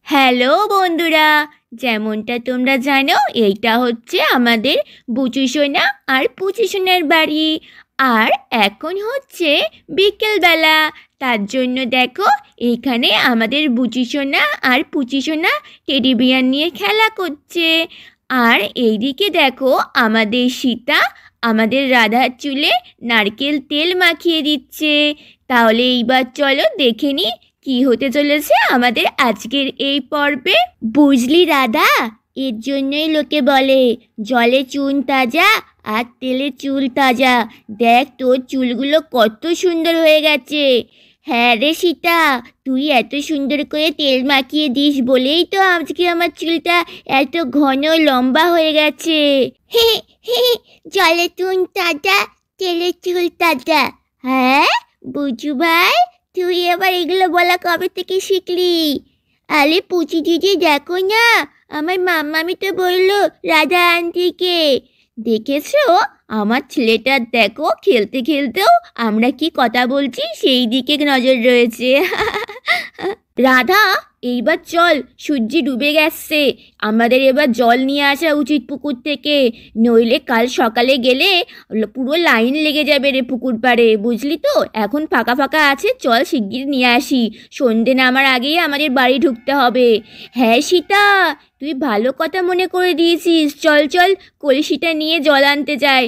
Hello বন্ধুরা, যেমনটা তোমরা জানো এইটা হচ্ছে আমাদের বুচু সোনা আর পুচু সোনার বাড়ি। আর এখন হচ্ছে বিকেলবেলা, তার জন্য দেখো এখানে আমাদের বুচু সোনা আর পুচু সোনা টেডি বিয়ার নিয়ে খেলা করছে। আর এইদিকে দেখো আমাদের সীতা আমাদের রাধার চুলে নারকেল তেল মাখিয়ে দিচ্ছে। তাহলে এইবার চলো দেখে নিই কি হতে চলেছে আমাদের আজকের এই পর্বে। বুঝলি রাধা, এর জন্যই লোকে বলে জলে চুন তাজা আর তেলে চুল তাজা। দেখ তোর চুলগুলো কত সুন্দর হয়ে গেছে। হ্যাঁ রে সীতা, তুই এত সুন্দর করে তেল মাখিয়ে দিস বলেই তো আজকে আমার চুলটা এত ঘন লম্বা হয়ে গেছে। হে হে, জলে চুন তাজা তেলে চুল তাজা। হ্যাঁ বুঝু ভাই, তুই এবার এগুলো বলা কবে থেকে শিখলি? আরে পুচি দিদি দেখো না, আমার মাম্মামি তো বললো রাধা আন্টিকে। দেখেছো আমার ছেলেটা, দেখো খেলতে খেলতেও আমরা কি কথা বলছি সেই দিকে নজর রয়েছে। রাধা, এইবার চল, সূর্য ডুবে গেছে, আমাদের এবার জল নিয়ে আসা উচিত পুকুর থেকে, নইলে কাল সকালে গেলে পুরো লাইন লেগে যাবে রে পুকুর পাড়ে, বুঝলি তো? এখন ফাঁকা ফাঁকা আছে, চল শিগগির নিয়ে আসি, সন্ধে নামার আগেই আমাদের বাড়ি ঢুকতে হবে। হ্যাঁ সীতা, তুই ভালো কথা মনে করে দিয়েছিস, চল চল কলসিটা নিয়ে জল আনতে যাই।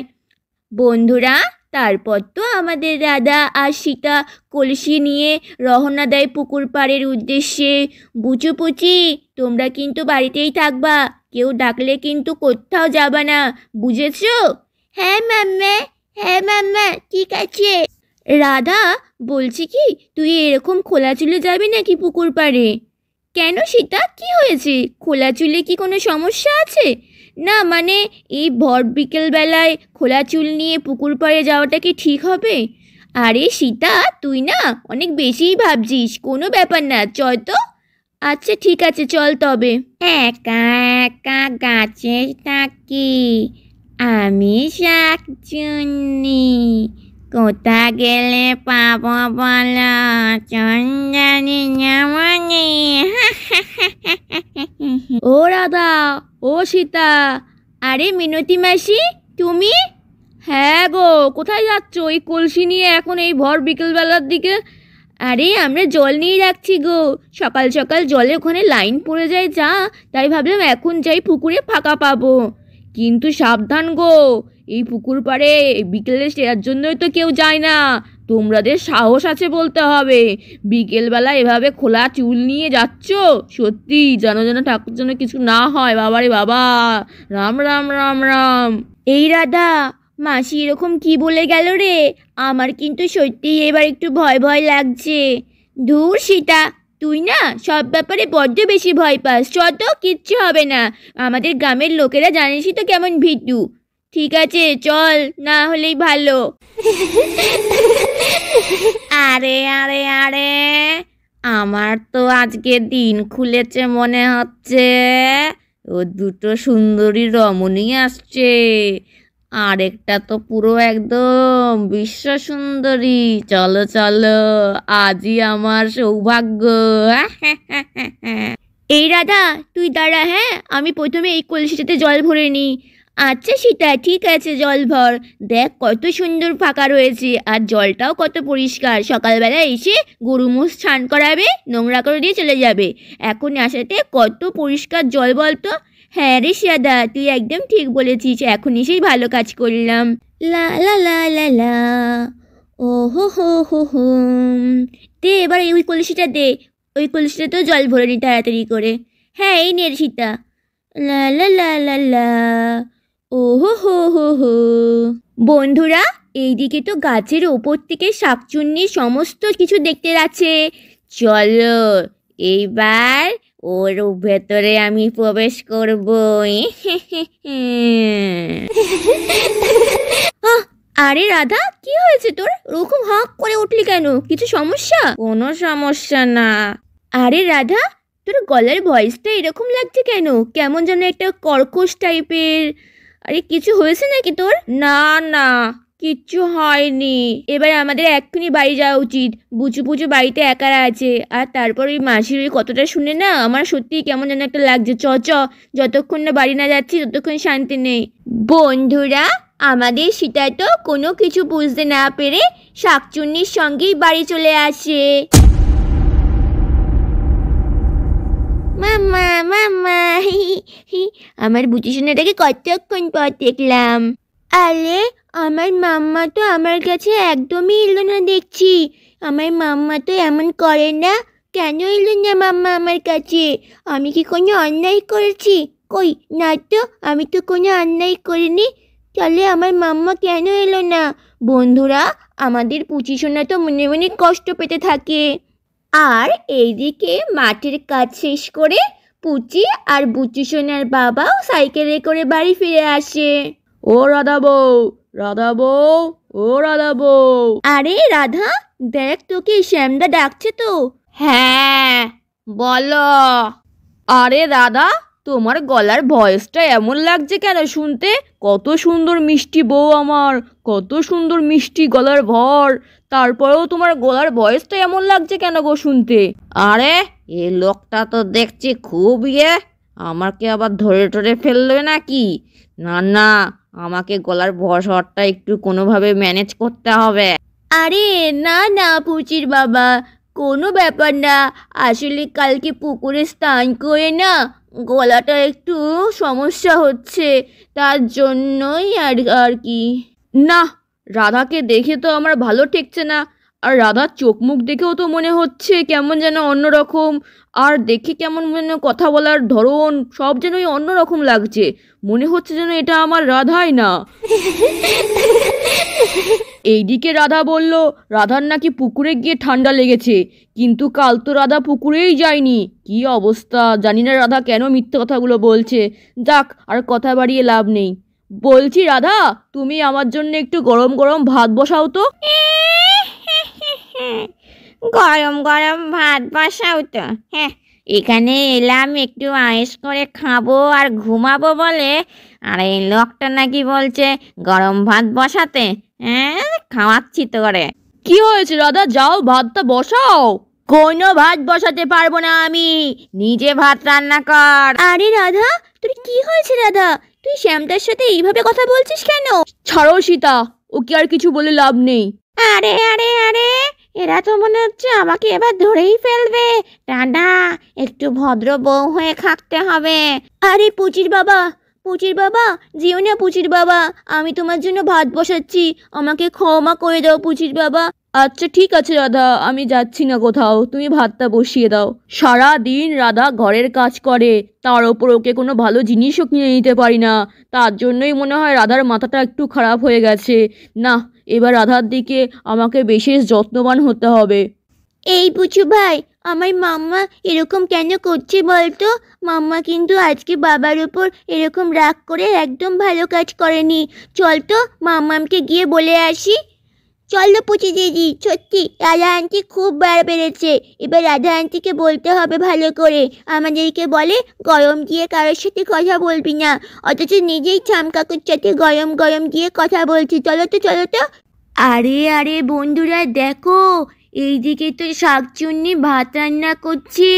বন্ধুরা, তারপর তো আমাদের রাধা আর সীতা কলসি নিয়ে রওনা দেয় পুকুর পাড়ের উদ্দেশ্যে। বুচু পুচি, তোমরা কিন্তু বাড়িতেই থাকবা, কেউ ডাকলে কিন্তু কোথাও যাবা না, বুঝেছো? হ্যাঁ মাম্মা, হ্যাঁ মাম্মা, ঠিক আছে। রাধা, বলছি কি তুই এরকম খোলা চুলে যাবি নাকি পুকুর পাড়ে? কেন সীতা, কি হয়েছে? খোলা চুলে কি কোনো সমস্যা আছে? না মানে এই ভর বিকেলবেলায় খোলা চুল নিয়ে পুকুর পাড়ে যাওয়াটা কি ঠিক হবে? আরে সীতা, তুই না অনেক বেশিই ভাবছিস, কোনো ব্যাপার না, চল তো। আচ্ছা ঠিক আছে, চল তবে। একা একা গাছে থাকি, আমি শাকচুন্নি, কোথা গেলে পাবো বলো চন্দানি নামনি। ও রাধা, ও সীতা, আরে মিনতি মাসি, তুমি? হ্যাঁ গো, কোথায় যাচ্ছ এই কলসি নিয়ে এখন এই ভর বিকেলবেলার দিকে? আরে আমরা জল নিয়ে রাখছি গো, সকাল সকাল জলে ওখানে লাইন পড়ে যায় যা, তাই ভাবলাম এখন যাই পুকুরে ফাঁকা পাবো। কিন্তু সাবধান গো, এই পুকুর পাড়ে বিকেলে সেরার জন্যই তো কেউ যায় না, তোমাদের সাহস আছে বলতে হবে, বিকেলবেলা এভাবে খোলা চুল নিয়ে যাচ্ছ, সত্যি যেন যেন ঠাকুর যেন কিছু না হয়, বাবারে বাবা, রাম রাম রাম রাম। এই রাধা, মাসি এরকম কি বলে গেল রে? আমার কিন্তু সত্যিই এবার একটু ভয় ভয় লাগছে। ধুর সীতা, তুই না সব ব্যাপারে বড্ড বেশি ভয় পাস, চত কিচ্ছু হবে না, আমাদের গ্রামের লোকেরা জানিসই তো কেমন ভীতু। ঠিক আছে চল, না হলেই ভালো। আরে আরে আরে, আমার তো আজকে দিন খুলেছে মনে হচ্ছে, ও দুটো সুন্দরী রমণী আসছে, আরেকটা তো পুরো একদম বিশ্ব সুন্দরী, চলো চলো, আজই আমার সৌভাগ্য। এই রাধা, তুই দাঁড়া, হ্যাঁ আমি প্রথমে এই কলসিটাতে জল ভরে নিই। আচ্ছা সীতা, ঠিক আছে, জল ভর। দেখ কত সুন্দর ফাঁকা রয়েছে, আর জলটাও কত পরিষ্কার, সকালবেলা এসে গরু মোষ স্নান করাবে, নোংরা করে দিয়ে চলে যাবে, এখন আসাতে কত পরিষ্কার জল বলতো। হ্যাঁ রে শ্রাদা, তুই একদম ঠিক বলেছিস, এখন এসেই ভালো কাজ করলাম। লা লা লা লা লা, ও হো হো হো হুম। দে এবার ওই কলসিটা দে, ওই কলসিটা তো জল ভরে নি তাড়াতাড়ি করে। হ্যাঁ এই নে সীতা। লা লা লা লা লা, ও হো হো হো হো। বন্ধুরা, এইদিকে তো গাছের ওপর থেকে শাকচুন্নির সমস্ত কিছু দেখতে যাচ্ছে, চলো এইবার ওর ভেতরে আমি প্রবেশ করব। আরে রাধা, কি হয়েছে তোর? ওরকম হাঁক করে উঠলি কেন? কিছু সমস্যা? কোনো সমস্যা না। আরে রাধা, তোর গলার ভয়েসটা এরকম লাগছে কেন? কেমন যেন একটা কর্কশ টাইপের। আরে কিছু হয়েছে নাকি তোর? না না, কিচ্ছু হয়নি। এবার আমাদের এক্ষুনি বাড়ি যাওয়া উচিত। বুচু পুচু বাড়িতে একা আছে। আর তারপর ওই মাসির ওই কথাটা শুনে না আমার সত্যিই কেমন যেন একটা লাগছে। চ চ, যতক্ষণ না বাড়ি না যাচ্ছি ততক্ষণ শান্তি নেই। বন্ধুরা, আমাদের সীতা তো কোনো কিছু বুঝতে না পেরে শাকচুন্নির সঙ্গেই বাড়ি চলে আসে। মাম্মা মাম্মা, আমার বুচি সোনাটাকে কতক্ষণ পর দেখলাম। আরে, আমার মাম্মা তো আমার কাছে একদমই এলো না দেখছি। আমার মাম্মা তো এমন করে না। কেন এলো না মাম্মা আমার কাছে? আমি কি কোনো অন্যায় করেছি? কই না তো, আমি তো কোনো অন্যায় করিনি। তাহলে আমার মাম্মা কেন এলো না? বন্ধুরা, আমাদের পুচি সোনা তো মনে মনে কষ্ট পেতে থাকে। আর এইদিকে মাঠের কাজ শেষ করে পুচি আর বুচি সোনার বাবাও সাইকেলে করে বাড়ি ফিরে আসে। ও রাধা বউ, রাধা বউ, ও রাধা বউ। আরে রাধা, দেখ তোকে শ্যামদা ডাকছে তো। হ্যাঁ, বলো। আরে রাধা, তোমার গলার ভয়েসটা এমন লাগছে কেন শুনতে? কত সুন্দর মিষ্টি বউ আমার, কত সুন্দর মিষ্টি গলার ভর, তারপরেও তোমার গলার ভয়েসটা এমন লাগছে কেন গো শুনতে? আরে, এই লোকটা তো দেখছি খুব আমাকে আবার ধরে টরে ফেলবে নাকি? না না, আমাকে গলার ভরটা একটু কোনোভাবে ম্যানেজ করতে হবে। আরে না না পুচির বাবা, কোনো ব্যাপার না। আসলে কালকে পুকুরে স্নান করে না গলাটা একটু সমস্যা হচ্ছে, তার জন্যই আর কি। না, রাধাকে দেখে তো আমার ভালো ঠেকছে না। আর রাধার চোখ মুখ দেখেও তো মনে হচ্ছে কেমন যেন অন্যরকম। আর দেখে কেমন যেন কথা বলার ধরন সব যেন অন্যরকম লাগছে। মনে হচ্ছে যেন এটা আমার রাধাই না। এইদিকে রাধা বলল রাধার নাকি পুকুরে গিয়ে ঠান্ডা লেগেছে, কিন্তু কাল তো রাধা পুকুরেই যায়নি। কি অবস্থা, জানি না রাধা কেন মিথ্যে কথাগুলো বলছে। যাক, আর কথা বাড়িয়ে লাভ নেই। বলছি রাধা, তুমি আমার জন্য একটু গরম গরম ভাত বসাও তো। গরম গরম ভাত বসাও তো? হ্যাঁ, এখানে এলাম একটু আয়েশ করে খাবো আর ঘুমাবো বলে, আর এই লোকটা নাকি বলছে গরম ভাত বসাতে। হ্যাঁ, খাওয়াচ্ছি তো করে। কি হয়েছে রাধা, যাও ভাতটা বসাও। কোনো ভাত বসাতে পারবো না আমি, নিজে ভাত রান্না কর। আরে রাধা, তোর কি হয়েছে রাধা? তুই শ্যামটার সাথে এইভাবে কথা বলছিস কেন? ছাড়ো সীতা, ওকে আর কিছু বলে লাভ নেই। আরে আরে আরে, এরা তো মনে হচ্ছে আমাকে এবার ধরেই ফেলবে। দাদা, একটু ভদ্র বউ হয়ে থাকতে হবে। আরে পুচির বাবা, পুচির বাবা, যেও না পুচির বাবা, আমি তোমার জন্য ভাত বসাচ্ছি, আমাকে ক্ষমা করে দাও পুচির বাবা। আচ্ছা ঠিক আছে রাধা, আমি যাচ্ছি না কোথাও, তুমি ভাতটা বসিয়ে দাও। সারা দিন রাধা ঘরের কাজ করে, তার ওপর ওকে কোনো ভালো জিনিসও কিনে নিতে পারি না। তার জন্যই মনে হয় রাধার মাথাটা একটু খারাপ হয়ে গেছে। না, এবার রাধার দিকে আমাকে বিশেষ যত্নবান হতে হবে। এই বুচু ভাই, আমার মাম্মা এরকম কেন করছে বলতো? মাম্মা কিন্তু আজকে বাবার উপর এরকম রাগ করে একদম ভালো কাজ করেনি। চল তো মাম্মামকে গিয়ে বলে আসি। চলো পুচি দিদি, সত্যি রাধা আন্টি খুব বার বেড়েছে। এবার রাধা আন্টিকে বলতে হবে ভালো করে, আমাদেরকে বলে গরম দিয়ে কারোর সাথে কথা বলবি না, অথচ নিজেই ছাম কাকুর সাথে গরম গরম দিয়ে কথা বলছি। চলো তো চলো তো। আরে আরে বন্ধুরা দেখো, এইদিকে তো শাকচুন্নি ভাত রান্না করছে,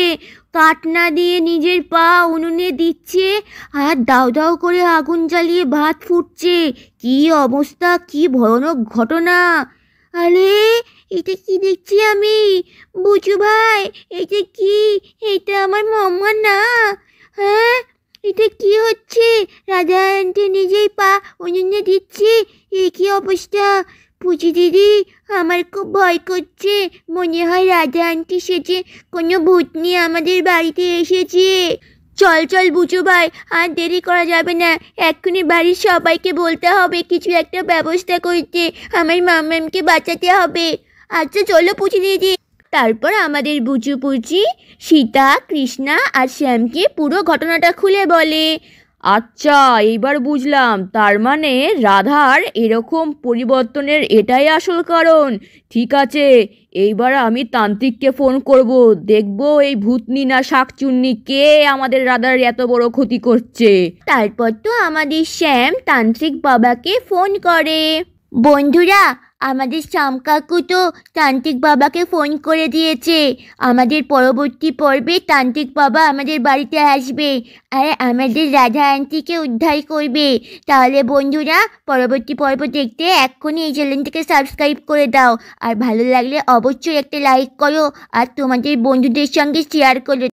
কাঠ না দিয়ে নিজের পা উনুনে দিচ্ছে, আর দাও দাও করে আগুন জ্বালিয়ে ভাত ফুটছে। কি অবস্থা, কি ভয়ানক ঘটনা! আরে, এটা কি দেখছি আমি? বুচু ভাই, এটা কি? এটা আমার মাম্মা না? হ্যাঁ, এটা কি হচ্ছে? রাধা আন্টি নিজেই পা উনুনে দিচ্ছে, এ কি অবস্থা! পুচি দিদি, আমার খুব ভয় করছে, মনে হয় রাধা আন্টি সেজে কোনো ভূতনি আমাদের বাড়িতে এসেছে। চল চল বুচু ভাই, আর দেরি করা যাবে না, এক্ষুনি বাড়ির সবাইকে বলতে হবে কিছু একটা ব্যবস্থা করতে, আমার মাম্মামকে বাঁচাতে হবে। আচ্ছা চলো পুচি দিদি। তারপর আমাদের বুচু পুচি সীতা, কৃষ্ণা আর শ্যামকে পুরো ঘটনাটা খুলে বলে। আচ্ছা, এইবার বুঝলাম, তার মানে রাধার এরকম পরিবর্তনের এটাই আসল কারণ। ঠিক আছে, এইবার আমি তান্ত্রিককে ফোন করব, দেখব এই ভূতনি না শাকচুন্নি কে আমাদের রাধার এত বড় ক্ষতি করছে। তারপর তো আমাদের শ্যাম তান্ত্রিক বাবাকে ফোন করে। বন্ধুরা, আমাদের শ্যাম কাকু তো তান্ত্রিক বাবাকে ফোন করে দিয়েছে। আমাদের পরবর্তী পর্বে তান্ত্রিক বাবা আমাদের বাড়িতে আসবে আর আমাদের রাধা আন্টিকে উদ্ধার করবে। তাহলে বন্ধুরা, পরবর্তী পর্ব দেখতে এক্ষুনি এই চ্যানেলটিকে সাবস্ক্রাইব করে দাও। আর ভালো লাগলে অবশ্যই একটা লাইক করো আর তোমাদের বন্ধুদের সঙ্গে শেয়ার করো।